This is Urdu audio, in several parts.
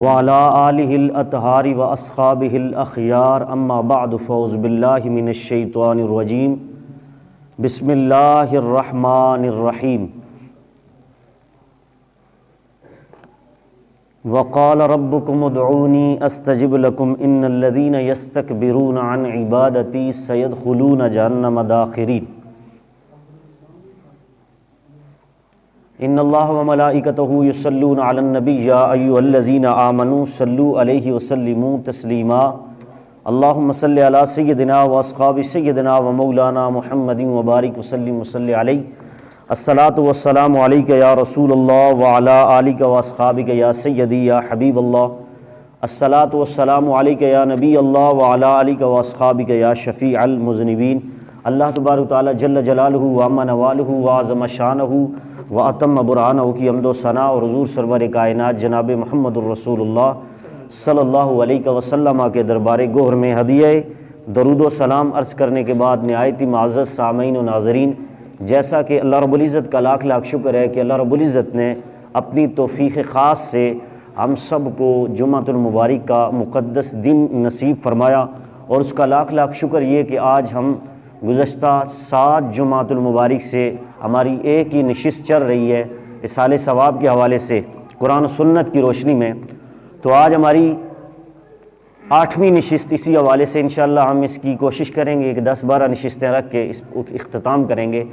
وعلى آلہ الاطہار واصحابہ الاخیار اما بعد فاعوذ باللہ من الشیطان الرجیم بسم اللہ الرحمن الرحیم وقال ربکم ادعونی استجب لکم ان الذین یستکبرون عن عبادتی سیدخلون جہنم داخرین ان اللہ وملائکتہ یصلون علی النبی یا ایھا الذین آمنوا صلوا علیہ وسلموا تسلیما اللہم صل علی سیدنا واصحاب سیدنا ومولانا محمد وبارک وسلم وصلی علیہ الصلاۃ والسلام علیک یا رسول اللہ وعلی آلک واصحابک یا سیدی یا حبیب اللہ الصلاۃ والسلام علیک یا نبی اللہ وعلی آلک واصحابک یا شفیع المذنبین۔ اللہ تبارک تعالی جل جلالہ وعم نوالہ وعظم شانہ واتم برہانہ کی حمد و ثناء اور حضور سرور کائنات جناب محمد الرسول اللہ صلی اللہ علیہ وسلم کے دربار گوہر میں ہدیہ درود و سلام عرض کرنے کے بعد نہایت معزز سامعین و ناظرین، جیسا کہ اللہ رب العزت کا لاکھ لاکھ شکر ہے کہ اللہ رب العزت نے اپنی توفیق خاص سے ہم سب کو جمعۃ المبارک کا مقدس دن نصیب فرمایا، اور اس کا لاکھ لاکھ شکر یہ کہ آج ہم گزشتہ 7 جمعۃ المبارک سے ہماری ایک ہی نشست چل رہی ہے اصحال ثواب کے حوالے سے قرآن و سنت کی روشنی میں، تو آج ہماری 8ویں نشست اسی حوالے سے انشاءاللہ ہم اس کی کوشش کریں گے کہ 10-12 نشستیں رکھ کے اس اختتام کریں گے،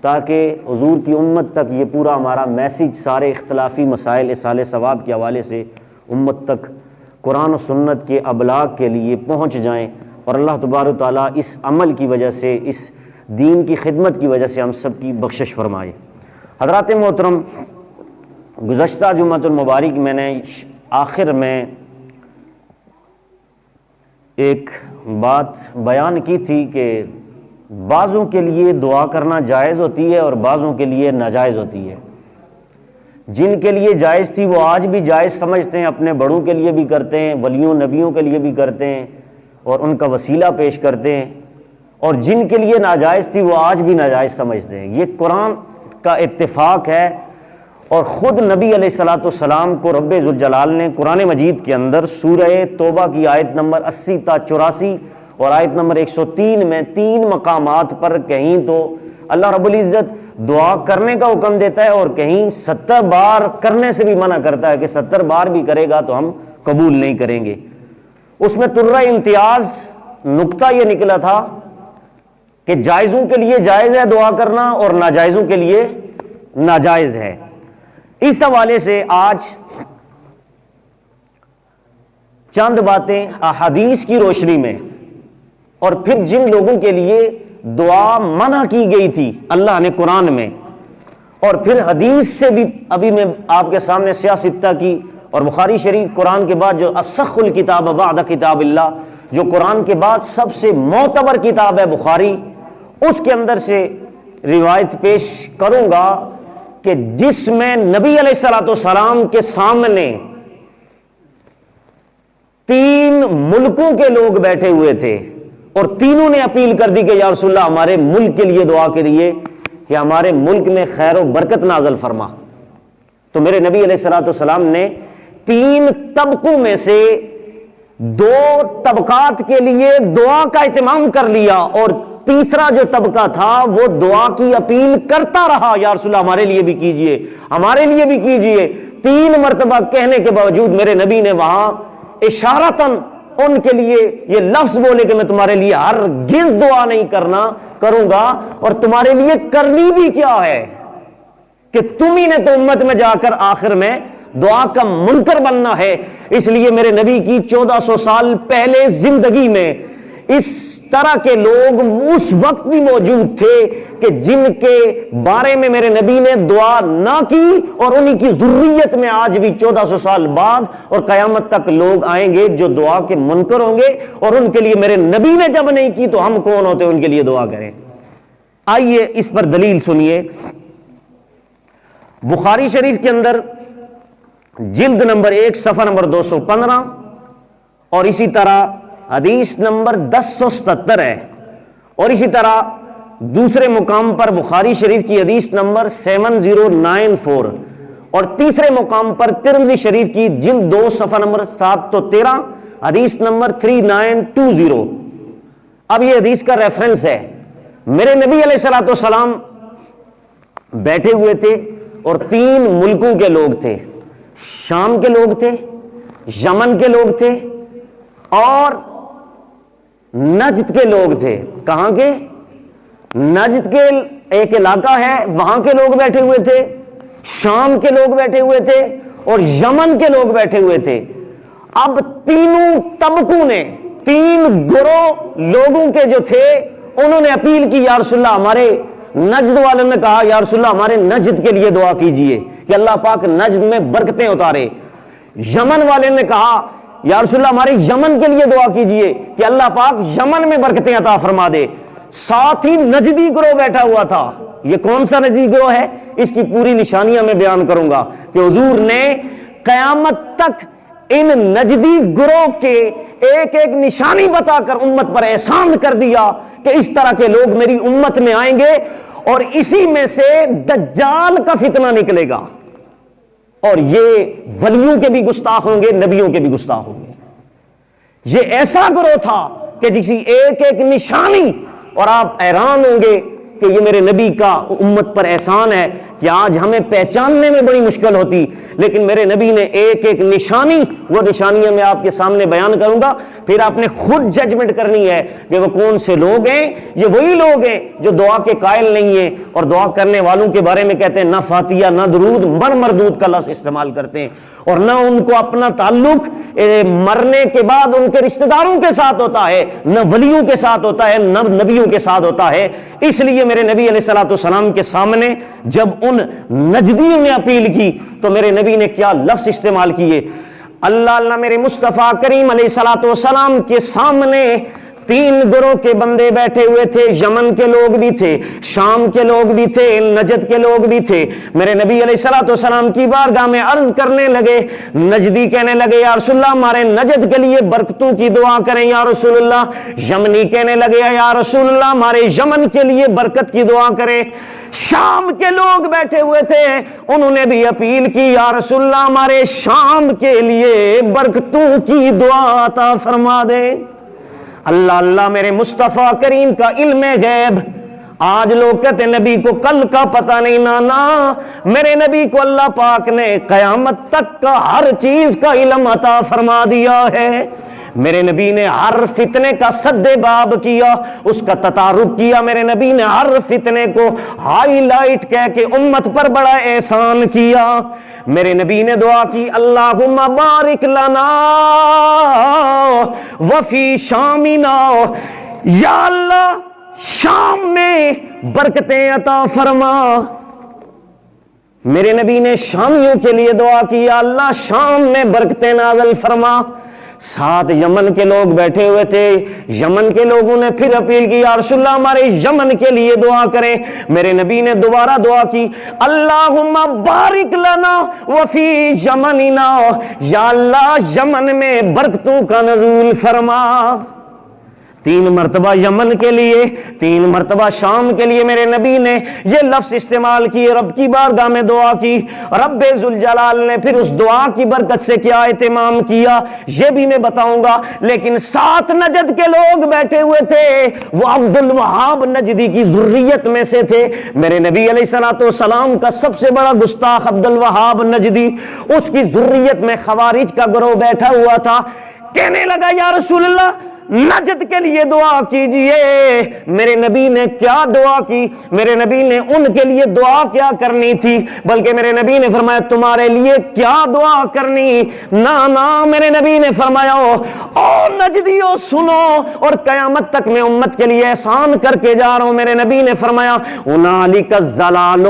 تاکہ حضور کی امت تک یہ پورا ہمارا میسیج سارے اختلافی مسائل اصحال ثواب کے حوالے سے امت تک قرآن و سنت کے ابلاغ کے لیے پہنچ جائیں، اور اللہ تبارک تعالیٰ اس عمل کی وجہ سے، اس دین کی خدمت کی وجہ سے ہم سب کی بخشش فرمائے۔ حضرات محترم، گزشتہ جمعۃ المبارک میں نے آخر میں ایک بات بیان کی تھی کہ بعضوں کے لیے دعا کرنا جائز ہوتی ہے اور بعضوں کے لیے ناجائز ہوتی ہے۔ جن کے لیے جائز تھی وہ آج بھی جائز سمجھتے ہیں، اپنے بڑوں کے لیے بھی کرتے ہیں، ولیوں نبیوں کے لیے بھی کرتے ہیں اور ان کا وسیلہ پیش کرتے ہیں، اور جن کے لیے ناجائز تھی وہ آج بھی ناجائز سمجھتے ہیں۔ یہ قرآن کا اتفاق ہے، اور خود نبی علیہ الصلوۃ والسلام کو رب ذوالجلال نے قرآن مجید کے اندر سورہ توبہ کی آیت نمبر 80 تا 84 اور آیت نمبر 103 میں 3 مقامات پر کہیں تو اللہ رب العزت دعا کرنے کا حکم دیتا ہے، اور کہیں 70 بار کرنے سے بھی منع کرتا ہے کہ 70 بار بھی کرے گا تو ہم قبول نہیں کریں گے۔ اس میں ترہ امتیاز نقطہ یہ نکلا تھا کہ جائزوں کے لیے جائز ہے دعا کرنا اور ناجائزوں کے لیے ناجائز ہے۔ اس حوالے سے آج چند باتیں احادیث کی روشنی میں، اور پھر جن لوگوں کے لیے دعا منع کی گئی تھی اللہ نے قرآن میں، اور پھر حدیث سے بھی ابھی میں آپ کے سامنے سیاستہ کی، اور بخاری شریف قرآن کے بعد جو اصح الکتاب بعد کتاب اللہ، جو قرآن کے بعد سب سے معتبر کتاب ہے بخاری، اس کے اندر سے روایت پیش کروں گا کہ جس میں نبی علیہ الصلوۃ والسلام کے سامنے 3 ملکوں کے لوگ بیٹھے ہوئے تھے، اور تینوں نے اپیل کر دی کہ یا رسول اللہ ہمارے ملک کے لیے دعا کریے کہ ہمارے ملک میں خیر و برکت نازل فرما۔ تو میرے نبی علیہ الصلوۃ والسلام نے 3 طبقوں میں سے 2 طبقات کے لیے دعا کا اہتمام کر لیا، اور تیسرا جو طبقہ تھا وہ دعا کی اپیل کرتا رہا، یا رسول اللہ ہمارے لیے بھی کیجئے، ہمارے لیے بھی کیجئے۔ 3 مرتبہ کہنے کے باوجود میرے نبی نے وہاں اشارتاً ان کے لیے یہ لفظ بولے کہ میں تمہارے لیے ہرگز دعا نہیں کروں گا، اور تمہارے لیے کرنی بھی کیا ہے کہ تم ہی نے تو امت میں جا کر آخر میں دعا کا منکر بننا ہے۔ اس لیے میرے نبی کی 1400 سال پہلے زندگی میں اس طرح کے لوگ اس وقت بھی موجود تھے کہ جن کے بارے میں میرے نبی نے دعا نہ کی، اور انہی کی ذریت میں آج بھی 1400 سال بعد اور قیامت تک لوگ آئیں گے جو دعا کے منکر ہوں گے، اور ان کے لیے میرے نبی نے جب نہیں کی تو ہم کون ہوتے ان کے لیے دعا کریں۔ آئیے اس پر دلیل سنیے۔ بخاری شریف کے اندر جلد نمبر 1 صفحہ نمبر 215، اور اسی طرح حدیث نمبر 1077 ہے، اور اسی طرح دوسرے مقام پر بخاری شریف کی حدیث نمبر 7094 اور تیسرے مقام پر ترمذی شریف کی جلد 2 صفحہ نمبر 713 حدیث نمبر 3920. اب یہ حدیث کا ریفرنس ہے. میرے نبی علیہ الصلوۃ والسلام بیٹھے ہوئے تھے اور 3 ملکوں کے لوگ تھے. شام کے لوگ تھے, یمن کے لوگ تھے اور نجد کے لوگ تھے. کہاں کے؟ نجد کے ایک علاقہ ہے, وہاں کے لوگ بیٹھے ہوئے تھے, شام کے لوگ بیٹھے ہوئے تھے اور یمن کے لوگ بیٹھے ہوئے تھے. اب تینوں طبقوں نے, 3 گروہ لوگوں کے جو تھے, انہوں نے اپیل کی یا رسول اللہ, ہمارے نجد والوں نے کہا یا رسول اللہ ہمارے نجد کے لیے دعا کیجئے کہ اللہ پاک نجد میں برکتیں اتارے. یمن والے نے کہا یا رسول اللہ ہمارے یمن کے لیے دعا کیجئے کہ اللہ پاک یمن میں برکتیں عطا فرما دے. ساتھ ہی نجدی گروہ بیٹھا ہوا تھا. یہ کون سا نجدی گروہ ہے؟ اس کی پوری نشانیاں میں بیان کروں گا کہ حضور نے قیامت تک ان نجدی گروہ کے ایک ایک نشانی بتا کر امت پر احسان کر دیا کہ اس طرح کے لوگ میری امت میں آئیں گے اور اسی میں سے دجال کا فتنہ نکلے گا, اور یہ ولیوں کے بھی گستاخ ہوں گے, نبیوں کے بھی گستاخ ہوں گے. یہ ایسا گروہ تھا کہ جس کی ایک ایک نشانی, اور آپ حیران ہوں گے کہ یہ میرے نبی کا امت پر احسان ہے کہ آج ہمیں پہچاننے میں بڑی مشکل ہوتی, لیکن میرے نبی نے ایک ایک نشانی, وہ نشانیاں میں آپ کے سامنے بیان کروں گا, پھر آپ نے خود ججمنٹ کرنی ہے کہ وہ کون سے لوگ ہیں. یہ وہی لوگ ہیں جو دعا کے قائل نہیں ہیں اور دعا کرنے والوں کے بارے میں کہتے ہیں نہ فاتحہ نہ درود, مردود کا لفظ استعمال کرتے ہیں, اور نہ ان کو اپنا تعلق مرنے کے بعد ان کے رشتہ داروں کے ساتھ ہوتا ہے, نہ ولیوں کے ساتھ ہوتا ہے, نہ نبیوں کے ساتھ ہوتا ہے. اس لیے میرے نبی علیہ الصلوۃ والسلام کے سامنے جب ان نجدیوں نے اپیل کی تو میرے نبی نے کیا لفظ استعمال کیے. اللہ میرے مصطفیٰ کریم علیہ الصلوۃ والسلام کے سامنے 3 گروہ کے بندے بیٹھے ہوئے تھے. یمن کے لوگ بھی تھے, شام کے لوگ بھی تھے, نجد کے لوگ بھی تھے. میرے نبی علیہ الصلوۃ والسلام کی بارگاہ میں عرض کرنے لگے. نجدی کہنے لگے یا رسول اللہ ہمارے نجد کے لیے برکتوں کی دعا کریں یا رسول اللہ. یمنی کہنے لگے یا رسول اللہ ہمارے یمن کے لیے برکت کی دعا کریں. شام کے لوگ بیٹھے ہوئے تھے, انہوں نے بھی اپیل کی یا رسول اللہ ہمارے شام کے لیے برکتوں کی دعا عطا فرما دے. اللہ میرے مصطفیٰ کریم کا علم غیب. آج لوگ کہتے ہیں نبی کو کل کا پتہ نہیں. نانا, میرے نبی کو اللہ پاک نے قیامت تک کا ہر چیز کا علم عطا فرما دیا ہے. میرے نبی نے ہر فتنے کا سد باب کیا, اس کا تطارق کیا. میرے نبی نے ہر فتنے کو ہائی لائٹ کہہ کے امت پر بڑا احسان کیا. میرے نبی نے دعا کی اللہم بارک لنا وفی شامنا, یا اللہ شام میں برکتیں عطا فرما. میرے نبی نے شامیوں کے لیے دعا کی یا اللہ شام میں برکتیں نازل فرما. ساتھ یمن کے لوگ بیٹھے ہوئے تھے. یمن کے لوگوں نے پھر اپیل کی یا رسول اللہ ہمارے یمن کے لیے دعا کریں. میرے نبی نے دوبارہ دعا کی اللہم بارک لنا وفی یمننا, یا اللہ یمن میں برکتوں کا نزول فرما. 3 مرتبہ یمن کے لیے, 3 مرتبہ شام کے لیے میرے نبی نے یہ لفظ استعمال کیے, رب کی بارگاہ میں دعا کی. رب ذوالجلال نے پھر اس دعا کی برکت سے کیا اہتمام کیا یہ بھی میں بتاؤں گا. لیکن 7 نجد کے لوگ بیٹھے ہوئے تھے, وہ عبد الوہاب نجدی کی ذریت میں سے تھے. میرے نبی علیہ الصلوۃ والسلام کا سب سے بڑا گستاخ عبد الوہاب نجدی, اس کی ذریت میں خوارج کا گروہ بیٹھا ہوا تھا. کہنے لگا یا رسول اللہ نجد کے لیے دعا کیجئے. میرے نبی نے کیا دعا کی؟ میرے نبی نے ان کے لیے دعا کیا کرنی تھی, بلکہ میرے نبی نے فرمایا تمہارے لیے کیا دعا کرنی. نا میرے نبی نے فرمایا او نجدیو سنو, اور قیامت تک میں امت کے لیے احسان کر کے جا رہا ہوں. میرے نبی نے فرمایا ہنالک الضلال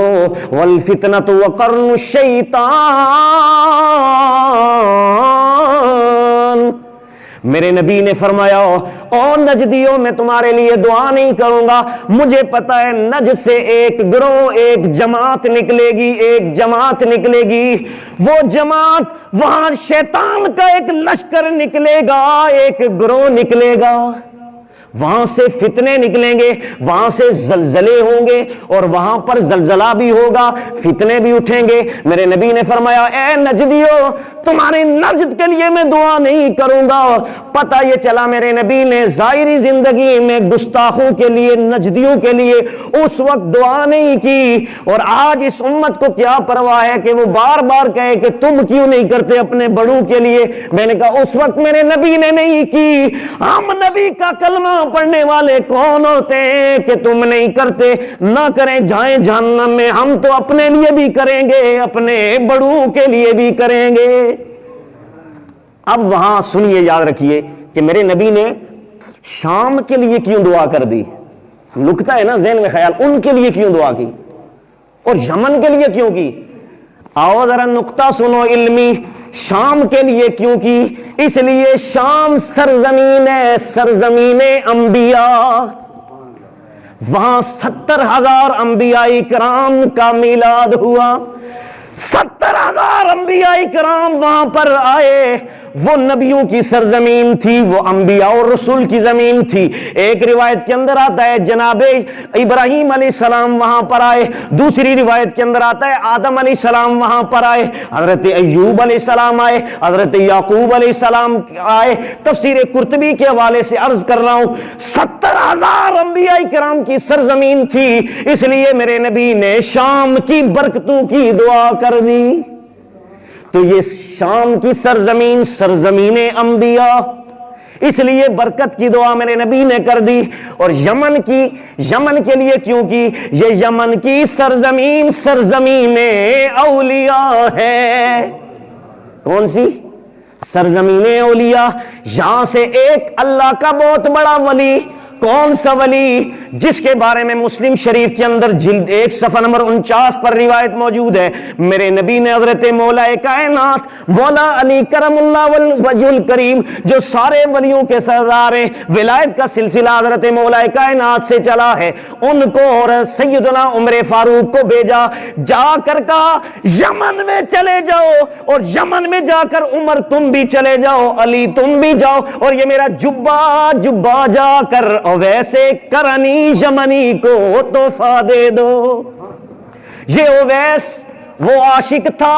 والفتنۃ وقرن الشیطان. میرے نبی نے فرمایا او نجدیوں میں تمہارے لیے دعا نہیں کروں گا, مجھے پتا ہے نجد سے ایک گروہ, ایک جماعت نکلے گی, ایک جماعت نکلے گی. وہ جماعت وہاں شیطان کا ایک لشکر نکلے گا, ایک گروہ نکلے گا. وہاں سے فتنے نکلیں گے، وہاں سے زلزلے ہوں گے، اور وہاں پر زلزلہ بھی ہوگا، فتنے بھی اٹھیں گے۔ میرے نبی نے فرمایا اے نجدیو، تمہارے نجد کے لیے میں دعا نہیں کروں گا۔ پتہ یہ چلا میرے نبی نے ظاہری زندگی میں گستاخوں کے لیے، نجدیوں کے لیے اس وقت دعا نہیں کی، اور آج اس امت کو کیا پرواہ ہے کہ وہ بار بار کہے کہ تم کیوں نہیں کرتے اپنے بڑوں کے لیے۔ میں نے کہا اس وقت میرے نبی نے نہیں کی، ہم نبی کا کلمہ پڑھنے والے کون ہوتے ہیں کہ تم نہیں کرتے؟ نہ کریں جائیں جہنم میں، ہم تو اپنے لیے بھی کریں گے، اپنے بڑوں کے لیے بھی کریں گے۔ اب وہاں سنیے، یاد رکھیے کہ میرے نبی نے شام کے لیے کیوں دعا کر دی؟ نکتہ ہے نا ذہن میں خیال، ان کے لیے کیوں دعا کی اور یمن کے لیے کیوں کی؟ آؤ ذرا نکتہ سنو علمی، شام کے لیے کیوں کی؟ اس لیے شام سرزمین ہے، سرزمین انبیاء، وہاں 70,000 انبیاء کرام کا میلاد ہوا، 70,000 انبیاء کرام وہاں پر آئے۔ وہ نبیوں کی سرزمین تھی، وہ انبیاء اور رسول کی زمین تھی۔ ایک روایت کے اندر آتا ہے جناب ابراہیم علیہ السلام وہاں پر آئے، دوسری روایت کے اندر آتا ہے آدم علیہ السلام وہاں پر آئے، حضرت ایوب علیہ السلام آئے، حضرت یعقوب علیہ السلام آئے۔ تفسیر قرطبی کے حوالے سے عرض کر رہا ہوں، 70,000 انبیاء کرام کی سرزمین تھی، اس لیے میرے نبی نے شام کی برکتوں کی دعا کر دی۔ تو یہ شام کی سرزمین، سرزمین انبیاء، اس لیے برکت کی دعا میرے نبی نے کر دی۔ اور یمن کے لیے کیوں کی؟ یہ یمن کی سرزمین، سرزمین اولیاء ہے۔ کون سی؟ سرزمین اولیاء۔ یہاں سے ایک اللہ کا بہت بڑا ولی، کون سا ولی؟ جس کے بارے میں مسلم شریف کے اندر جلد 1 صفحہ نمبر 49 پر روایت موجود ہے۔ میرے نبی نے حضرت مولا کائنات مولا علی کرم اللہ وجہ الکریم، جو سارے ولیوں کے سردار ہیں، ولایت کا سلسلہ حضرت مولا کائنات سے چلا ہے، ان کو اور سیدنا عمر فاروق کو بھیجا، جا کر کہا یمن میں چلے جاؤ، اور یمن میں جا کر عمر تم بھی چلے جاؤ، علی تم بھی جاؤ، اور یہ میرا جبہ جا کر اویسے کرنی یمنی کو تحفہ دے دو۔ یہ اویس وہ عاشق تھا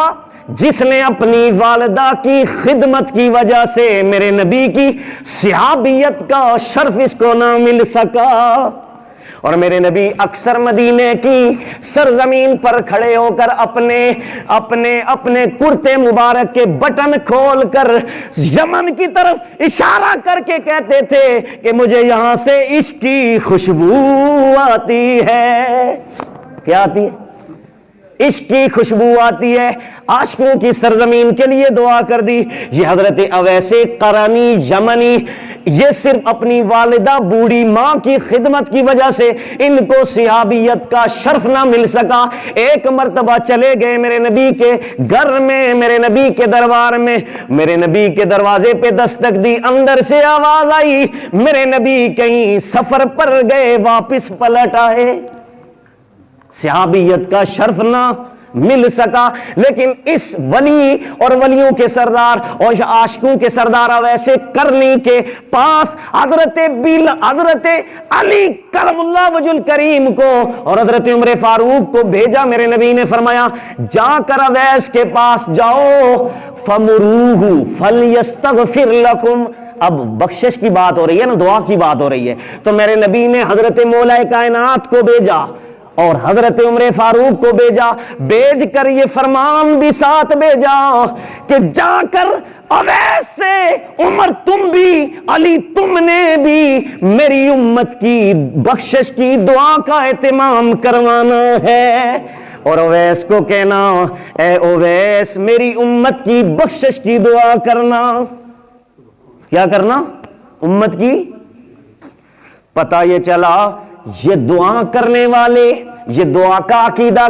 جس نے اپنی والدہ کی خدمت کی وجہ سے میرے نبی کی صحابیت کا شرف اس کو نہ مل سکا، اور میرے نبی اکثر مدینے کی سرزمین پر کھڑے ہو کر اپنے کرتے مبارک کے بٹن کھول کر یمن کی طرف اشارہ کر کے کہتے تھے کہ مجھے یہاں سے عشق کی خوشبو آتی ہے۔ کیا آتی ہے؟ عشق کی خوشبو آتی ہے۔ عاشقوں کی سرزمین کے لیے دعا کر دی۔ یہ حضرت اویس قرنی یمنی، یہ صرف اپنی والدہ بوڑھی ماں کی خدمت کی وجہ سے ان کو صحابیت کا شرف نہ مل سکا۔ ایک مرتبہ چلے گئے میرے نبی کے گھر میں، میرے نبی کے دربار میں، میرے نبی کے دروازے پہ دستک دی، اندر سے آواز آئی، میرے نبی کہیں سفر پر گئے، واپس پلٹ آئے۔ صحابیت کا شرف نہ مل سکا، لیکن اس ولی اور ولیوں کے سردار اور عاشقوں کے سردار اویس قرنی کے پاس حضرت علی کرم اللہ وجہ الکریم کو اور حضرت عمر فاروق کو بھیجا۔ میرے نبی نے فرمایا جا کر اویس کے پاس جاؤ، فمروہ فلیستغفر لکم۔ اب بخشش کی بات ہو رہی ہے نا، دعا کی بات ہو رہی ہے، تو میرے نبی نے حضرت مولا کائنات کو بھیجا اور حضرت عمر فاروق کو بھیجا، بھیج کر یہ فرمان بھی ساتھ بھیجا کہ جا کر اویس سے عمر تم بھی، علی تم نے بھی میری امت کی بخشش کی دعا کا اہتمام کروانا ہے، اور اویس کو کہنا اے اویس میری امت کی بخشش کی دعا کرنا۔ کیا کرنا؟ امت کی۔ پتہ یہ چلا یہ دعا کرنے والے یہ دعا کا عقیدہ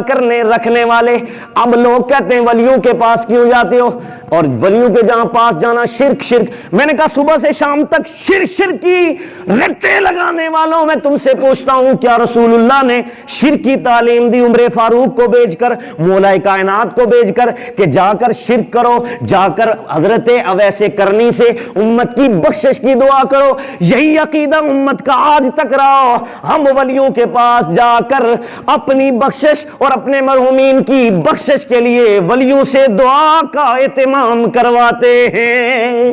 رکھنے والے اب لوگ کہتے ہیں ولیوں کے پاس کیوں جاتے ہو، اور ولیوں کے جہاں پاس جانا شرک شرک۔ میں نے کہا صبح سے شام تک شرک کی رٹے لگانے والوں، میں تم سے پوچھتا ہوں کیا رسول اللہ نے شرک کی تعلیم دی عمر فاروق کو بھیج کر، مولا کائنات کو بھیج کر کہ جا کر شرک کرو، جا کر حضرت اویس کرنی سے امت کی بخشش کی دعا کرو؟ یہی عقیدہ امت کا آج تک رہا، ہم ولیوں کے پاس جا کر اپنی بخشش اور اپنے مرحومین کی بخشش کے لیے ولیوں سے دعا کا اہتمام کرواتے ہیں۔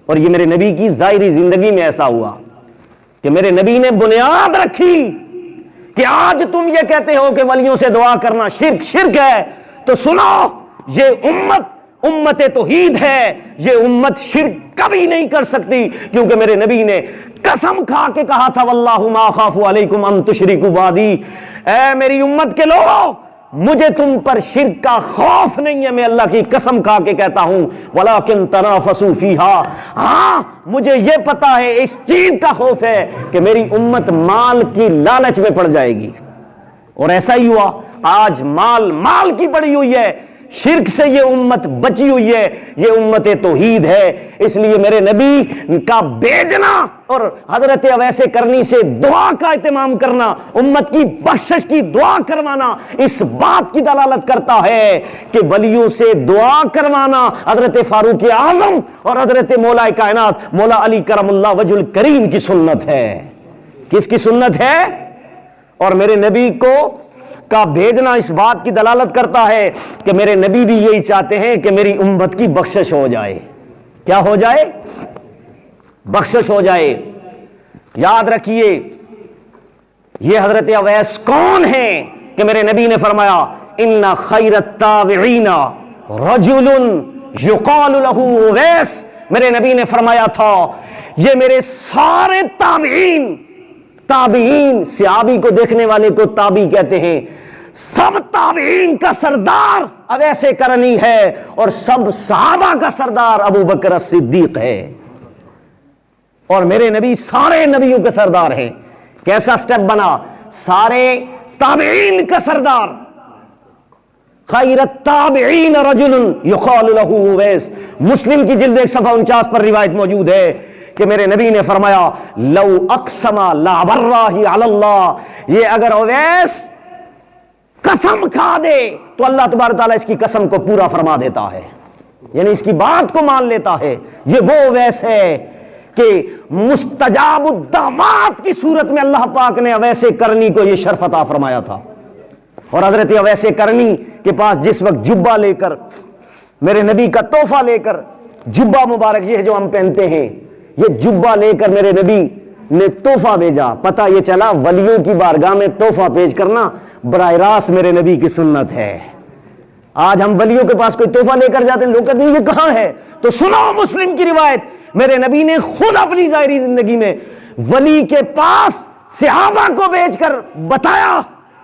اور یہ میرے نبی کی ظاہری زندگی میں ایسا ہوا کہ میرے نبی نے بنیاد رکھی کہ آج تم یہ کہتے ہو کہ ولیوں سے دعا کرنا شرک ہے، تو سنو یہ امت توحید ہے، یہ امت شرک کبھی نہیں کر سکتی، کیونکہ میرے نبی نے قسم کھا کے کہا تھا واللہ ما اخاف علیکم ان تشرکوا بعدی، اے میری امت کے لوگوں مجھے تم پر شرک کا خوف نہیں ہے، میں اللہ کی قسم کھا کے کہتا ہوں ولکن تنافسوا فیہا، ہاں مجھے یہ پتا ہے اس چیز کا خوف ہے کہ میری امت مال کی لالچ میں پڑ جائے گی، اور ایسا ہی ہوا۔ آج مال کی پڑی ہوئی ہے، شرک سے یہ امت بچی ہوئی ہے، یہ امت توحید ہے۔ اس لیے میرے نبی کا بھیجنا اور حضرت اویس کرنی سے دعا کا اہتمام کرنا، امت کی بخشش کی دعا کروانا، اس بات کی دلالت کرتا ہے کہ ولیوں سے دعا کروانا حضرت فاروق اعظم اور حضرت مولا کائنات مولا علی کرم اللہ وجہ الکریم کی سنت ہے۔ کس کی سنت ہے؟ اور میرے نبی کا بھیجنا اس بات کی دلالت کرتا ہے کہ میرے نبی بھی یہی چاہتے ہیں کہ میری امت کی بخشش ہو جائے۔ کیا ہو جائے؟ بخشش ہو جائے۔ یاد رکھیے یہ حضرت اویس کون ہیں کہ میرے نبی نے فرمایا ان خیر التابعین رجل یقال له اویس، میرے نبی نے فرمایا تھا یہ میرے سارے تابعین صحابی کو دیکھنے والے کو تابعی کہتے ہیں، سب تابعین کا سردار اویس کرنی ہے، اور سب صحابہ کا سردار ابو بکر الصدیق ہے، اور میرے نبی سارے نبیوں کے سردار ہیں۔ کیسا سٹیپ بنا؟ سارے تابعین کا سردار، خیر التابعین رجل یقال له اویس۔ مسلم کی جلد 1 صفحہ 49 پر روایت موجود ہے کہ میرے نبی نے فرمایا لو اقسم لا برہ علی اللہ، یہ اگر اویس قسم کھا دے تو اللہ تبارک تعالیٰ اس کی قسم کو پورا فرما دیتا ہے، یعنی اس کی بات کو مان لیتا ہے۔ یہ وہ اویس ہے کہ مستجاب الدعوات کی صورت میں اللہ پاک نے اویس کرنی کو یہ شرف عطا فرمایا تھا۔ اور حضرت اویس کرنی کے پاس جس وقت جبہ لے کر میرے نبی کا تحفہ لے کر، جبہ مبارک یہ جو ہم پہنتے ہیں، یہ جبہ لے کر میرے نبی نے تحفہ بھیجا، پتہ یہ چلا ولیوں کی بارگاہ میں تحفہ پیش کرنا براہ راست میرے نبی کی سنت ہے۔ آج ہم ولیوں کے پاس کوئی تحفہ لے کر جاتے ہیں، لوگ کہتے ہیں یہ کہاں ہے؟ تو سنو مسلم کی روایت، میرے نبی نے خود اپنی ظاہری زندگی میں ولی کے پاس صحابہ کو بھیج کر بتایا،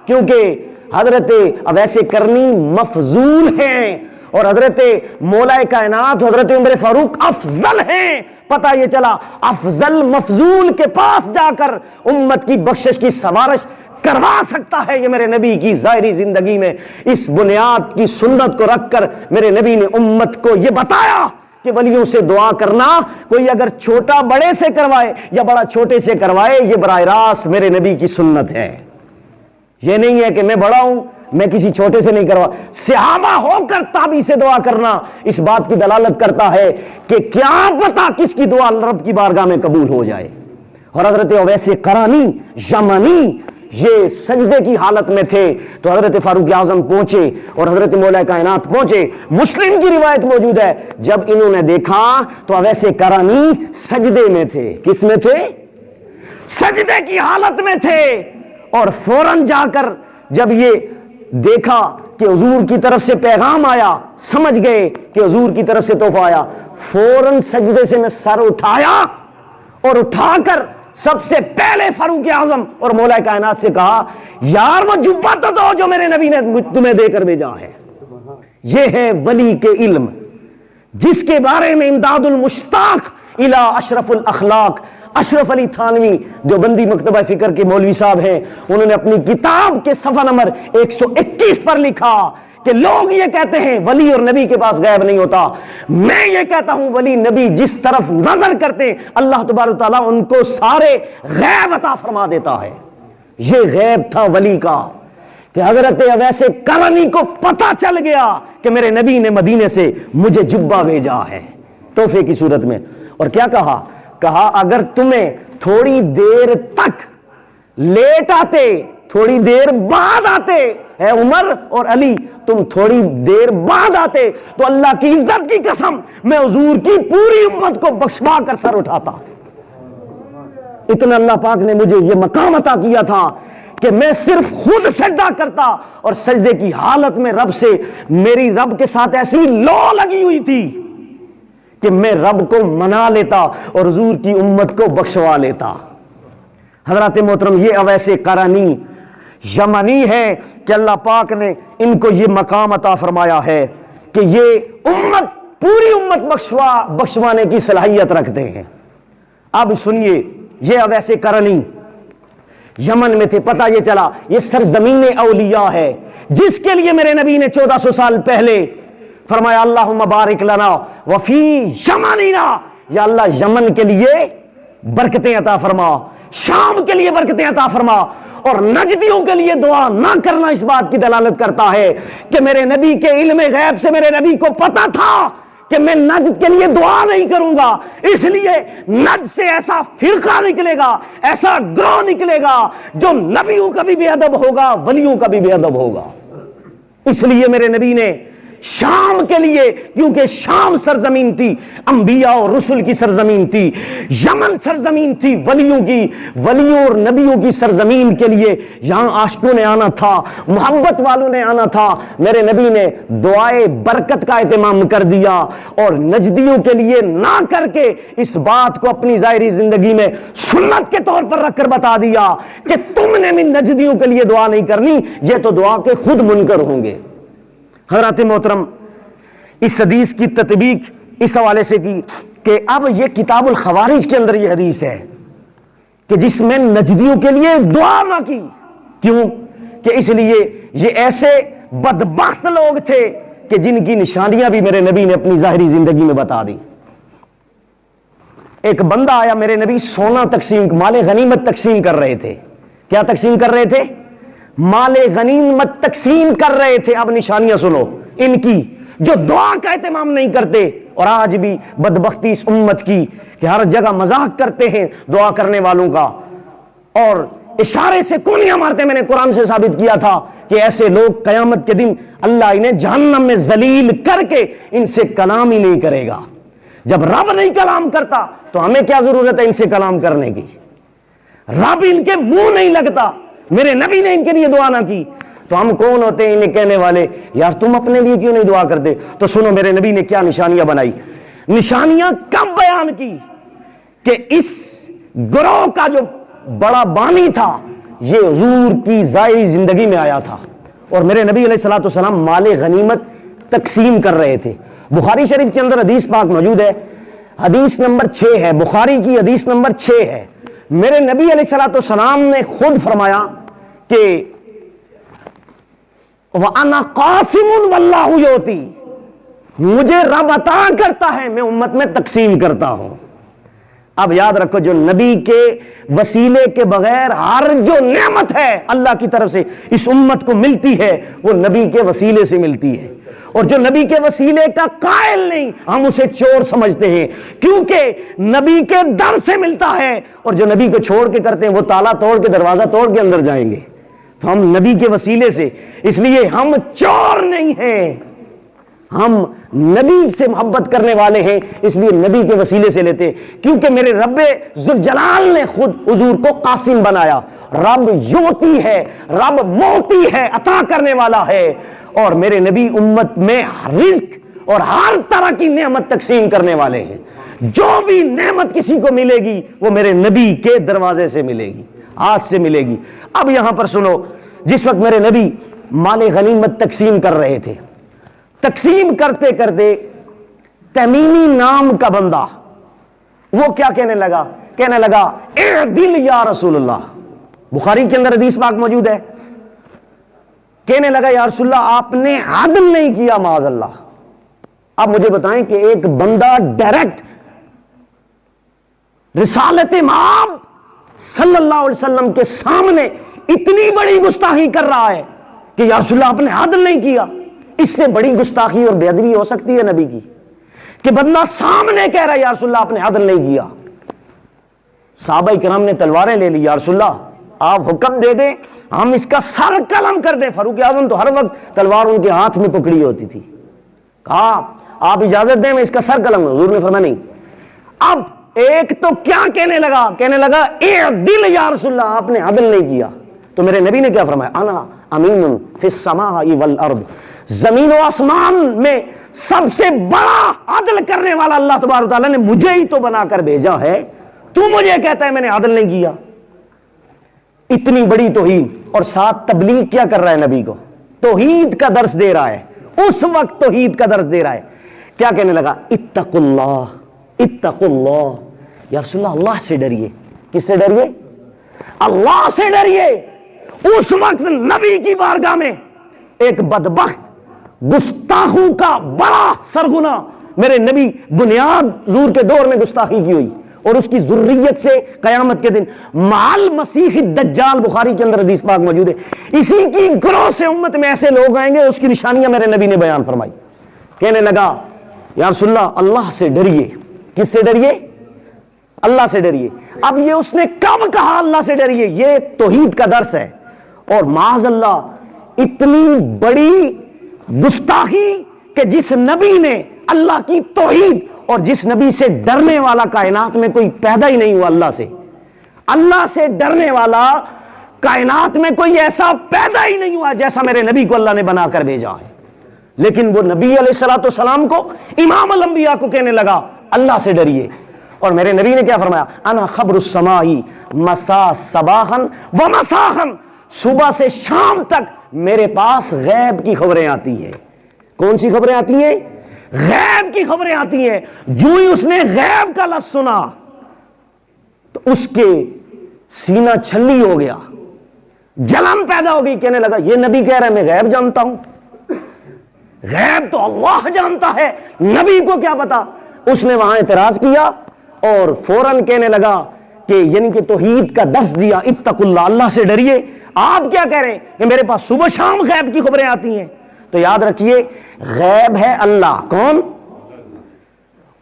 کیونکہ حضرت اویس کرنی مفضول ہیں اور حضرت مولا کائنات حضرت عمر فاروق افضل ہیں۔ پتہ یہ چلا افضل مفضول کے پاس جا کر امت کی بخشش کی سفارش کروا سکتا ہے۔ یہ میرے نبی کی ظاہری زندگی میں اس بنیاد کی سنت کو رکھ کر میرے نبی نے امت کو یہ بتایا کہ ولیوں سے دعا کرنا، کوئی اگر چھوٹا بڑے سے کروائے یا بڑا چھوٹے سے کروائے، یہ براہ راست میرے نبی کی سنت ہے۔ یہ نہیں ہے کہ میں بڑا ہوں میں کسی چھوٹے سے نہیں کروا۔ صحابہ ہو کر تابعی سے دعا کرنا اس بات کی دلالت کرتا ہے کہ کیا پتا کس کی دعا رب کی بارگاہ میں قبول ہو جائے۔ اور حضرت اویس کرانی یمنی یہ سجدے کی حالت میں تھے تو حضرت فاروق اعظم پہنچے اور حضرت مولا کائنات پہنچے۔ مسلم کی روایت موجود ہے جب انہوں نے دیکھا تو اویس کرانی سجدے میں تھے۔ کس میں تھے؟ سجدے کی حالت میں تھے، اور فوراً جا کر جب یہ دیکھا کہ حضور کی طرف سے پیغام آیا، سمجھ گئے کہ حضور کی طرف سے تحفہ آیا، فوراً سجدے سے میں سر اٹھایا اور اٹھا کر سب سے پہلے فاروق اعظم اور مولا کائنات سے کہا یار وہ جبہ تو دو جو میرے نبی نے تمہیں دے کر بھیجا ہے۔ یہ ہے ولی کے علم، جس کے بارے میں امداد المشتاق الی اشرف الاخلاق اشرف علی تھانوی جو بندی مکتبہ فکر کے مولوی صاحب ہیں، انہوں نے اپنی کتاب کے صفحہ نمبر 121 پر لکھا کہ لوگ یہ کہتے ہیں ولی اور نبی کے پاس غیب نہیں ہوتا، میں یہ کہتا ہوں ولی نبی جس طرف نظر کرتے ہیں اللہ تبارک تعالیٰ ان کو سارے غیب عطا فرما دیتا ہے۔ یہ غیب تھا ولی کا کہ حضرت اویس قرنی کو پتہ چل گیا کہ میرے نبی نے مدینے سے مجھے جبہ بھیجا ہے تحفے کی صورت میں، اور کیا کہا؟ کہا اگر تمہیں تھوڑی دیر تک لیٹ آتے، تھوڑی دیر بعد آتے، اے عمر اور علی تم تھوڑی دیر بعد آتے تو اللہ کی عزت کی قسم میں حضور کی پوری امت کو بخشوا کر سر اٹھاتا۔ اتنا اللہ پاک نے مجھے یہ مقام عطا کیا تھا کہ میں صرف خود سجدہ کرتا اور سجدے کی حالت میں رب سے میری رب کے ساتھ ایسی لو لگی ہوئی تھی کہ میں رب کو منا لیتا اور حضور کی امت کو بخشوا لیتا۔ حضرات محترم، یہ اویس قرنی یمنی ہے کہ اللہ پاک نے ان کو یہ مقام عطا فرمایا ہے کہ یہ امت پوری امت بخشوانے کی صلاحیت رکھتے ہیں۔ اب سنیے، یہ اویس قرنی یمن میں تھے، پتہ یہ چلا یہ سرزمین اولیاء ہے جس کے لیے میرے نبی نے 1400 سال پہلے فرمایا اللہم بارک لنا وفی یمننا، یا اللہ یمن کے لیے برکتیں عطا فرما، شام کے لیے برکتیں عطا فرما۔ اور نجدیوں کے لیے دعا نہ کرنا اس بات کی دلالت کرتا ہے کہ میرے نبی کے علم غیب سے میرے نبی کو پتا تھا کہ میں نجد کے لیے دعا نہیں کروں گا، اس لیے نجد سے ایسا فرقہ نکلے گا، ایسا گروہ نکلے گا جو نبیوں کا بھی بے ادب ہوگا، ولیوں کا بھی بے ادب ہوگا۔ اس لیے میرے نبی نے شام کے لیے، کیونکہ شام سرزمین تھی انبیاء اور رسل کی سرزمین تھی، یمن سرزمین تھی ولیوں کی، ولیوں اور نبیوں کی سرزمین کے لیے یہاں عاشقوں نے آنا تھا، محبت والوں نے آنا تھا۔ میرے نبی نے دعائے برکت کا اہتمام کر دیا اور نجدیوں کے لیے نہ کر کے اس بات کو اپنی ظاہری زندگی میں سنت کے طور پر رکھ کر بتا دیا کہ تم نے من نجدیوں کے لیے دعا نہیں کرنی، یہ تو دعا کے خود منکر ہوں گے۔ حضرات محترم، اس حدیث کی تطبیق اس حوالے سے کی کہ اب یہ کتاب الخوارج کے اندر یہ حدیث ہے کہ جس میں نجدیوں کے لیے دعا نہ کی، کیوں کہ اس لیے یہ ایسے بدبخت لوگ تھے کہ جن کی نشانیاں بھی میرے نبی نے اپنی ظاہری زندگی میں بتا دی۔ ایک بندہ آیا، میرے نبی سونا تقسیم، مال غنیمت تقسیم کر رہے تھے۔ کیا تقسیم کر رہے تھے؟ مال غنیمت تقسیم کر رہے تھے۔ اب نشانیاں سنو ان کی، جو دعا کا اہتمام نہیں کرتے، اور آج بھی بدبختی اس امت کی کہ ہر جگہ مذاق کرتے ہیں دعا کرنے والوں کا اور اشارے سے کونیاں مارتے۔ میں نے قرآن سے ثابت کیا تھا کہ ایسے لوگ قیامت کے دن اللہ انہیں جہنم میں ذلیل کر کے ان سے کلام ہی نہیں کرے گا۔ جب رب نہیں کلام کرتا تو ہمیں کیا ضرورت ہے ان سے کلام کرنے کی؟ رب ان کے منہ نہیں لگتا، میرے نبی نے ان کے لیے دعا نہ کی تو ہم کون ہوتے ہیں انہیں کہنے والے یار تم اپنے لیے کیوں نہیں دعا کرتے؟ تو سنو میرے نبی نے کیا نشانیاں بنائی۔ نشانیاں کب بیان کی کہ اس گروہ کا جو بڑا بانی تھا یہ حضور کی ظاہری زندگی میں آیا تھا اور میرے نبی علیہ الصلوۃ والسلام مال غنیمت تقسیم کر رہے تھے۔ بخاری شریف کے اندر حدیث پاک موجود ہے، حدیث نمبر 6 ہے، بخاری کی حدیث نمبر 6 ہے۔ میرے نبی علیہ الصلوۃ والسلام نے خود فرمایا کہ وَأَنَا قَاسِمٌ وَاللَّهُ يُؤْتِي، مجھے رب عطا کرتا ہے، میں امت میں تقسیم کرتا ہوں۔ اب یاد رکھو جو نبی کے وسیلے کے بغیر ہر جو نعمت ہے اللہ کی طرف سے اس امت کو ملتی ہے وہ نبی کے وسیلے سے ملتی ہے، اور جو نبی کے وسیلے کا قائل نہیں ہم اسے چور سمجھتے ہیں، کیونکہ نبی کے در سے ملتا ہے اور جو نبی کو چھوڑ کے کرتے ہیں وہ تالا توڑ کے دروازہ توڑ کے اندر جائیں گے۔ تو ہم نبی کے وسیلے سے، اس لیے ہم چور نہیں ہیں، ہم نبی سے محبت کرنے والے ہیں، اس لیے نبی کے وسیلے سے لیتے، کیونکہ میرے رب ذوالجلال نے خود حضور کو قاسم بنایا۔ رب یوتی ہے، رب موتی ہے، عطا کرنے والا ہے، اور میرے نبی امت میں رزق اور ہر طرح کی نعمت تقسیم کرنے والے ہیں۔ جو بھی نعمت کسی کو ملے گی وہ میرے نبی کے دروازے سے ملے گی، ہاتھ سے ملے گی۔ اب یہاں پر سنو، جس وقت میرے نبی مال غنیمت تقسیم کر رہے تھے، تقسیم کرتے کرتے تمیمی نام کا بندہ، وہ کیا کہنے لگا اعدل یا رسول اللہ، بخاری کے اندر حدیث پاک موجود ہے، کہنے لگا یا رسول اللہ آپ نے عدل نہیں کیا معاذ اللہ۔ اب مجھے بتائیں کہ ایک بندہ ڈائریکٹ رسالت مآب صلی اللہ علیہ وسلم کے سامنے اتنی بڑی گستاخی کر رہا ہے کہ یا رسول اللہ آپ نے عدل نہیں کیا، اس سے بڑی گستاخی اور بے ادبی ہو سکتی ہے نبی کی کہ بندہ سامنے کہہ رہا ہے یا رسول اللہ آپ نے عدل نہیں کیا۔ صحابہ کرام نے تلواریں لے لی، یا رسول اللہ آپ حکم دے دیں ہم اس کا سر قلم کر دیں۔ فاروق اعظم تو ہر وقت تلوار ان کے ہاتھ میں پکڑی ہوتی تھی، کہا آپ اجازت دیں میں اس کا سر قلم، حضور نے فرمایا نہیں۔ اب ایک تو کیا کہنے لگا اعدل یا رسول اللہ آپ نے عدل نہیں کیا، تو میرے نبی نے کیا فرمایا انا امین فی السماء والارض، زمین و آسمان میں سب سے بڑا عدل کرنے والا اللہ تبارک و تعالیٰ نے مجھے ہی تو بنا کر بھیجا ہے، تو مجھے کہتا ہے میں نے عدل نہیں کیا۔ اتنی بڑی توہین، اور ساتھ تبلیغ کیا کر رہا ہے نبی کو، توحید کا درس دے رہا ہے، اس وقت توحید کا درس دے رہا ہے۔ کیا کہنے لگا اتقوا اللہ، یا رسول اللہ اللہ سے ڈریے۔ کس سے ڈریے؟ اللہ سے ڈریے۔ اس وقت نبی کی بارگاہ میں ایک بدبخت گستاخوں کا بڑا سرغنہ، میرے نبی بنیاد حضور کے دور میں گستاخی کی ہوئی، اور اس کی ذریت سے قیامت کے دن مال مسیح الدجال، بخاری کے اندر حدیث پاک موجود ہے، اسی کی گروہ سے امت میں ایسے لوگ آئیں گے، اس کی نشانیاں میرے نبی نے بیان فرمائی۔ کہنے لگا یا رسول اللہ اللہ سے ڈریے۔ کس سے ڈریے؟ اللہ سے ڈریے۔ اب یہ اس نے کب کہا اللہ سے ڈریے؟ یہ توحید کا درس ہے، اور معاذ اللہ اتنی بڑی گستاخی کہ جس نبی نے اللہ کی توحید، اور جس نبی سے ڈرنے والا کائنات میں کوئی پیدا ہی نہیں ہوا، اللہ سے ڈرنے والا کائنات میں کوئی ایسا پیدا ہی نہیں ہوا جیسا میرے نبی کو اللہ نے بنا کر بھیجا ہے، لیکن وہ نبی علیہ الصلوۃ والسلام کو، امام الانبیاء کو کہنے لگا اللہ سے ڈریے۔ اور میرے نبی نے کیا فرمایا انا خبر السماء مسا صباحا و مساحا، صبح سے شام تک میرے پاس غیب کی خبریں آتی ہیں۔ کون سی خبریں آتی ہیں؟ غیب کی خبریں آتی ہیں۔ جو ہی اس نے غیب کا لفظ سنا تو اس کے سینہ چھلی ہو گیا، جلن پیدا ہو گئی، کہنے لگا یہ نبی کہہ رہا ہے میں غیب جانتا ہوں، غیب تو اللہ جانتا ہے، نبی کو کیا پتا۔ اس نے وہاں اعتراض کیا اور فوراً کہنے لگا کہ یعنی کہ توحید کا درس دیا، اتقوا اللہ، اللہ سے ڈریے۔ آپ کیا کہہ رہے ہیں کہ میرے پاس صبح شام غیب کی خبریں آتی ہیں؟ تو یاد رکھیے غیب ہے اللہ، کون؟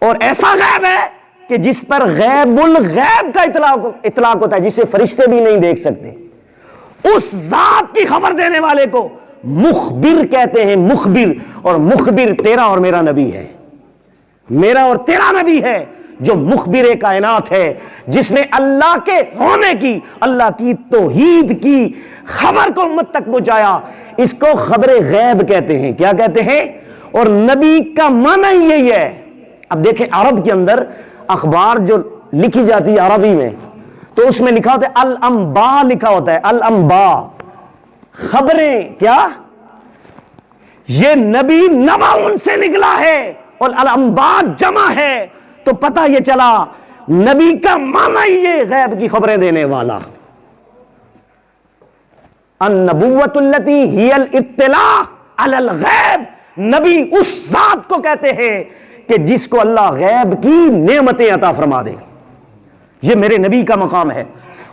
اور ایسا غیب ہے کہ جس پر غیب الغیب کا اطلاق ہوتا ہے، جسے فرشتے بھی نہیں دیکھ سکتے، اس ذات کی خبر دینے والے کو مخبر کہتے ہیں، مخبر۔ اور مخبر تیرا اور میرا نبی ہے، میرا اور تیرا نبی ہے، جو مخبر کائنات ہے، جس نے اللہ کے ہونے کی، اللہ کی توحید کی خبر کو امت تک پہنچایا۔ اس کو خبر غیب کہتے ہیں۔ کیا کہتے ہیں؟ اور نبی کا معنی یہی ہے۔ اب دیکھیں عرب کے اندر اخبار جو لکھی جاتی ہے عربی میں، تو اس میں لکھا ہوتا ہے الانباء، لکھا ہوتا ہے الانباء، خبریں۔ کیا؟ یہ نبی نبا ان سے نکلا ہے، اور الانباء جمع ہے، تو پتہ یہ چلا نبی کا معنی یہ غیب کی خبریں دینے والا۔ النبوۃ التی ہی الاطلاع علی الغیب، نبی اس ذات کو کہتے ہیں کہ جس کو اللہ غیب کی نعمتیں عطا فرما دے۔ یہ میرے نبی کا مقام ہے۔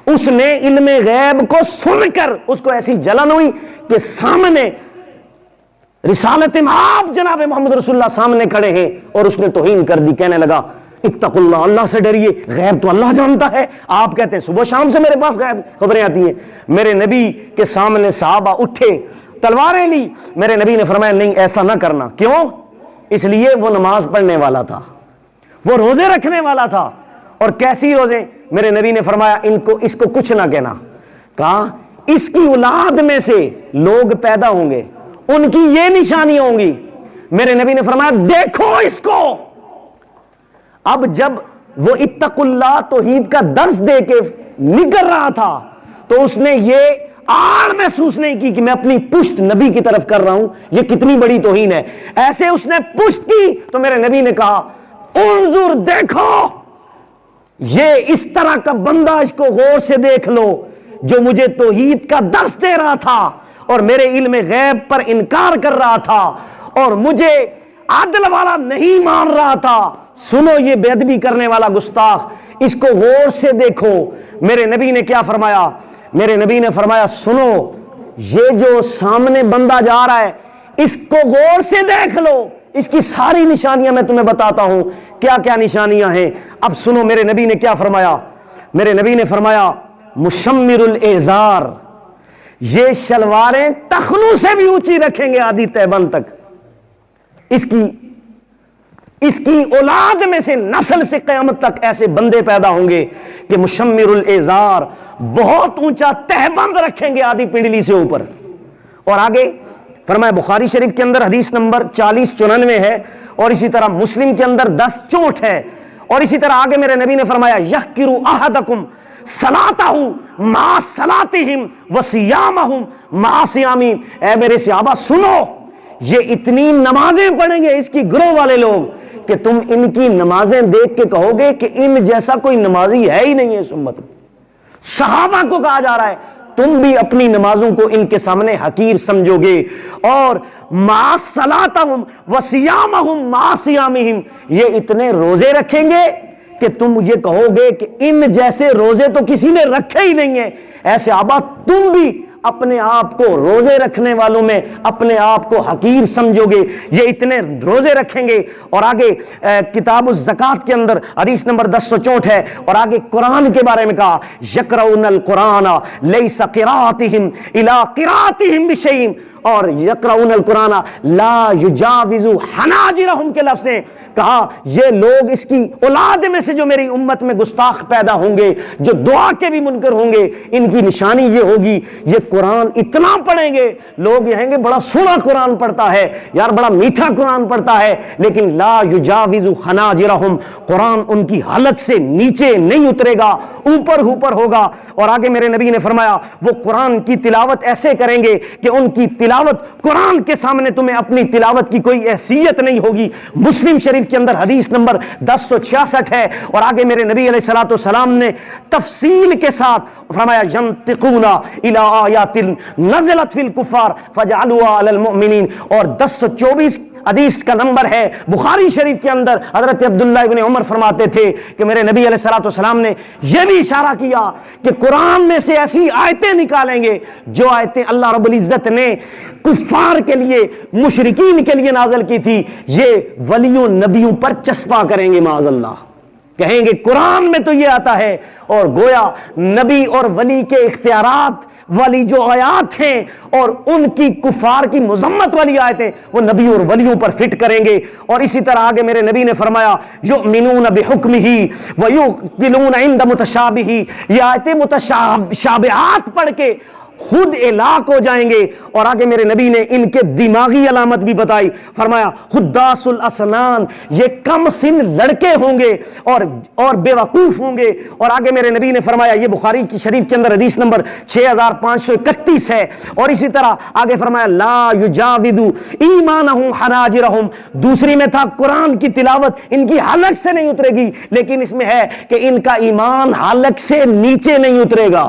اس نے علم غیب کو سن کر اس کو ایسی جلن ہوئی کہ سامنے رسالت مآب جناب محمد رسول اللہ سامنے کھڑے ہیں، اور اس نے توہین کر دی، کہنے لگا اتقوا اللہ، اللہ سے ڈریے، غیب تو اللہ جانتا ہے، آپ کہتے ہیں صبح شام سے میرے پاس غیب خبریں آتی ہیں۔ میرے نبی کے سامنے صحابہ اٹھے، تلواریں لی، میرے نبی نے فرمایا نہیں ایسا نہ کرنا۔ کیوں؟ اس لیے وہ نماز پڑھنے والا تھا، وہ روزے رکھنے والا تھا۔ اور کیسی روزے؟ میرے نبی نے فرمایا اس کو کچھ نہ کہنا، کہا اس کی اولاد میں سے لوگ پیدا ہوں گے، ان کی یہ نشانیاں ہوں گی۔ میرے نبی نے فرمایا دیکھو اس کو۔ اب جب وہ اتقوا اللہ توحید کا درس دے کے نکل رہا تھا، تو اس نے یہ آڑ محسوس نہیں کی کہ میں اپنی پشت نبی کی طرف کر رہا ہوں، یہ کتنی بڑی توہین ہے۔ ایسے اس نے پشت کی تو میرے نبی نے کہا انظر، دیکھو یہ اس طرح کا بندہ، اس کو غور سے دیکھ لو، جو مجھے توحید کا درس دے رہا تھا اور میرے علم غیب پر انکار کر رہا تھا اور مجھے عدل والا نہیں مان رہا تھا۔ سنو یہ بے ادبی کرنے والا گستاخ، اس کو غور سے دیکھو۔ میرے نبی نے کیا فرمایا؟ میرے نبی نے فرمایا سنو، یہ جو سامنے بندہ جا رہا ہے اس کو غور سے دیکھ لو، اس کی ساری نشانیاں میں تمہیں بتاتا ہوں کیا کیا نشانیاں ہیں۔ اب سنو میرے نبی نے کیا فرمایا۔ میرے نبی نے فرمایا مشمر الازار، یہ شلواریں ٹخنوں سے بھی اونچی رکھیں گے آدھی تہبند تک۔ اس کی اولاد میں سے، نسل سے قیامت تک ایسے بندے پیدا ہوں گے کہ مشمر الازار، بہت اونچا تہبند رکھیں گے آدھی پنڈلی سے اوپر۔ اور آگے فرمایا بخاری شریف کے اندر حدیث نمبر 4094 ہے، اور اسی طرح مسلم کے اندر 1064 ہے، اور اسی طرح آگے میرے نبی نے فرمایا یحقر احدکم صلاتہ مع صلاتہم وصیامہم مع صیامہم۔ اے میرے صحابہ سنو، یہ اتنی نمازیں پڑھیں گے اس کی گروہ والے لوگ کہ تم ان کی نمازیں دیکھ کے کہو گے کہ ان جیسا کوئی نمازی ہے ہی نہیں ہے اس امت میں۔ صحابہ کو کہا جا رہا ہے تم بھی اپنی نمازوں کو ان کے سامنے حقیر سمجھو گے۔ اور مع صلاتہم وصیامہم مع صیامہم، یہ اتنے روزے رکھیں گے کہ تم یہ کہو گے کہ ان جیسے روزے تو کسی نے رکھے ہی نہیں ہیں۔ ایسے آبا تم بھی اپنے آپ کو روزے رکھنے والوں میں اپنے آپ کو حقیر سمجھو گے، یہ اتنے روزے رکھیں گے۔ اور آگے کتاب الزکات کے اندر حدیث نمبر 1064 ہے، اور آگے قرآن کے بارے میں کہا یقرؤون القرآن لیس قراءتہم الی قراءتہم بشیء، اور یقرؤون القرآن لا یجاوز حناجرہم کے لفظ ہیں۔ کہا یہ لوگ اس کی اولاد میں سے جو میری امت میں گستاخ پیدا ہوں گے، جو دعا کے بھی منکر ہوں گے، ان کی نشانی یہ ہوگی یہ قرآن اتنا پڑھیں گے، لوگ کہیں گے بڑا سونا قرآن پڑھتا ہے یار، بڑا میٹھا قرآن پڑھتا ہے، لیکن لا یجاوز حناجرہم، قرآن ان کی حلق سے نیچے نہیں اترے گا، اوپر اوپر ہوگا۔ اور آگے میرے نبی نے فرمایا وہ قرآن کی تلاوت ایسے کریں گے کہ ان کی تلاوت قرآن کے سامنے تمہیں اپنی تلاوت کی کوئی حیثیت نہیں ہوگی۔ مسلم شریف کے اندر حدیث نمبر 1066 ہے، اور آگے میرے نبی علیہ الصلوۃ والسلام نے تفصیل کے ساتھ فرمایا ینطقون الی آیات نزلت فی الکفار فجعلوها علی المؤمنین، اور 1024 حدیث کا نمبر ہے بخاری شریف کے اندر۔ حضرت عبداللہ ابن عمر فرماتے تھے کہ میرے نبی علیہ الصلوۃ والسلام نے یہ بھی اشارہ کیا کہ قرآن میں سے ایسی آیتیں نکالیں گے جو آیتیں اللہ رب العزت نے کفار کے لیے، مشرکین کے لیے نازل کی تھی، یہ ولیوں نبیوں پر چسپاں کریں گے معاذ اللہ، کہیں گے قرآن میں تو یہ آتا ہے۔ اور گویا نبی اور ولی کے اختیارات والی جو آیات ہیں اور ان کی کفار کی مذمت والی آیتیں وہ نبی اور ولیوں پر فٹ کریں گے۔ اور اسی طرح آگے میرے نبی نے فرمایا یؤمنون بحکمہ ویقبلون عند متشابہ، یہ آیتیں متشابہات پڑھ کے خود ہلاک ہو جائیں گے۔ اور آگے میرے نبی نے ان کے دماغی علامت بھی بتائی، فرمایا خداس الاسنان، یہ کم سن لڑکے ہوں گے اور بے وقوف ہوں گے۔ اور آگے میرے نبی نے فرمایا، یہ بخاری کی شریف کے اندر حدیث نمبر 6531 ہے، اور اسی طرح آگے فرمایا لا یجاوز ایمانہم حناجرہم، دوسری میں تھا قرآن کی تلاوت ان کی حلق سے نہیں اترے گی، لیکن اس میں ہے کہ ان کا ایمان حلق سے نیچے نہیں اترے گا،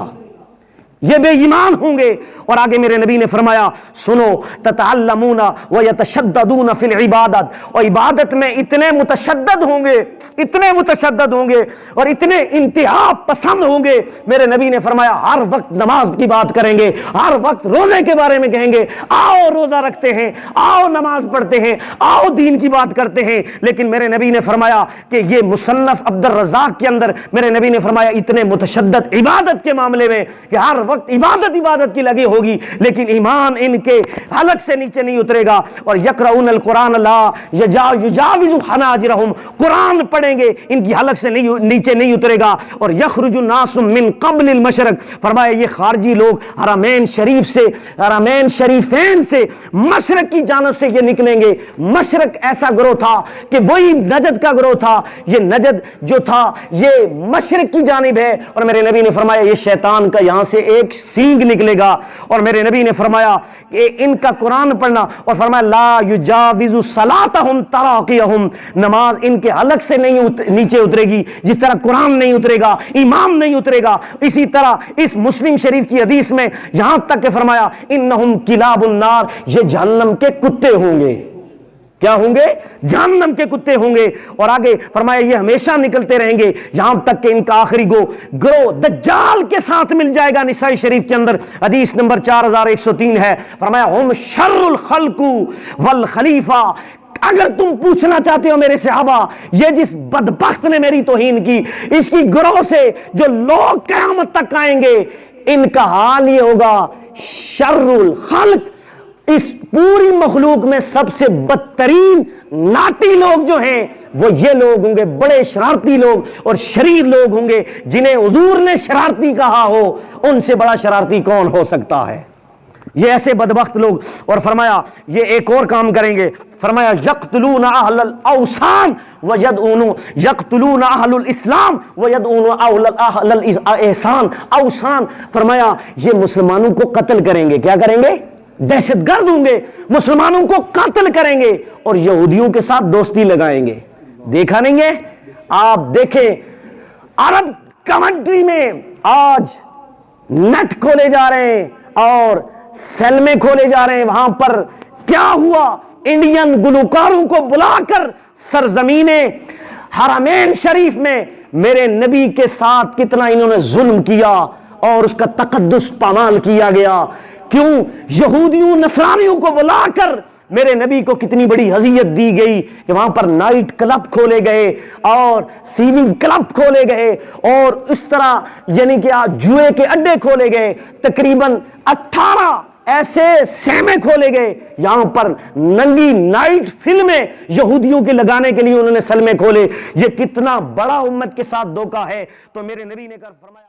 یہ بے ایمان ہوں گے۔ اور آگے میرے نبی نے فرمایا سنو تتعلمون ویتشددون فی العبادت، اور عبادت میں اتنے متشدد ہوں گے، اتنے متشدد ہوں گے اور اتنے انتہا پسند ہوں گے۔ میرے نبی نے فرمایا ہر وقت نماز کی بات کریں گے، ہر وقت روزے کے بارے میں کہیں گے، آؤ روزہ رکھتے ہیں، آؤ نماز پڑھتے ہیں، آؤ دین کی بات کرتے ہیں۔ لیکن میرے نبی نے فرمایا کہ یہ مصنف عبد الرزاق کے اندر میرے نبی نے فرمایا اتنے متشدد عبادت کے معاملے میں کہ ہر وقت عبادت کی لگی ہوگی، لیکن ایمان ان کے حلق سے نیچے نہیں اترے گا۔ اور یقرؤون القرآن لا یجاوز حناجرہم، قرآن پڑھیں گے ان کی حلق سے نیچے نہیں اترے گا۔ اور یخرج الناس من قبل المشرق، فرمایا یہ خارجی لوگ حرمین شریف سے، حرمین شریفین سے مشرق کی جانب سے یہ نکلیں گے۔ مشرق ایسا گروہ تھا کہ وہی نجد کا گروہ تھا، یہ نجد جو تھا یہ مشرق کی جانب ہے۔ اور میرے نبی نے فرمایا یہ شیطان کا یہاں سے ایک سینگ نکلے گا. اور میرے نبی نے فرمایا کہ ان کا قرآن پڑھنا، اور فرمایا لا یجاوز صلاتہم تراقیہم، نماز ان کے حلق سے نہیں نیچے اترے گی جس طرح قرآن نہیں اترے گا، امام نہیں اترے گا. اسی طرح اس مسلم شریف کی حدیث میں یہاں تک کہ فرمایا انہم کلاب النار، یہ جہنم کے کتے ہوں گے. کیا ہوں گے؟ جہنم کے کتے ہوں گے. اور آگے فرمایا یہ ہمیشہ نکلتے رہیں گے یہاں تک کہ ان کا آخری گروہ دجال کے ساتھ مل جائے گا. نسائی شریف کے اندر حدیث نمبر 4103 ہے. فرمایا ہم شر الخلق والخلیفہ. اگر تم پوچھنا چاہتے ہو میرے صحابہ، یہ جس بدبخت نے میری توہین کی، اس کی گروہ سے جو لوگ قیامت تک آئیں گے، ان کا حال یہ ہوگا شر الخلق، اس پوری مخلوق میں سب سے بدترین ناٹی لوگ جو ہیں وہ یہ لوگ ہوں گے، بڑے شرارتی لوگ اور شریر لوگ ہوں گے جنہیں حضور نے شرارتی کہا ہو. ان سے بڑا شرارتی کون ہو سکتا ہے؟ یہ ایسے بدبخت لوگ. اور فرمایا یہ ایک اور کام کریں گے. فرمایا یقتلون اہل الاوثان یقتلون اہل الاسلام ویدعون اہل الاحسان. اوثان فرمایا یہ مسلمانوں کو قتل کریں گے. کیا کریں گے؟ دہشت گرد ہوں گے، مسلمانوں کو قتل کریں گے اور یہودیوں کے ساتھ دوستی لگائیں گے. دیکھا نہیں ہے؟ آپ دیکھیں عرب کمنٹری میں آج نیٹ کھولے جا رہے ہیں اور سلمے کھولے جا رہے ہیں. وہاں پر کیا ہوا؟ انڈین گلوکاروں کو بلا کر سرزمین حرمین شریف میں میرے نبی کے ساتھ کتنا انہوں نے ظلم کیا اور اس کا تقدس پامال کیا گیا. کیوں؟ یہودیوں نصرانیوں کو بلا کر میرے نبی کو کتنی بڑی اذیت دی گئی کہ وہاں پر نائٹ کلب کھولے گئے اور سیونگ کلب کھولے گئے اور اس طرح یعنی کہ جوئے کے اڈے کھولے گئے. تقریباً 18 ایسے سیمے کھولے گئے. یہاں پر ننگی نائٹ فلمیں یہودیوں کے لگانے کے لیے انہوں نے سلمے کھولے. یہ کتنا بڑا امت کے ساتھ دھوکہ ہے. تو میرے نبی نے کہا فرمایا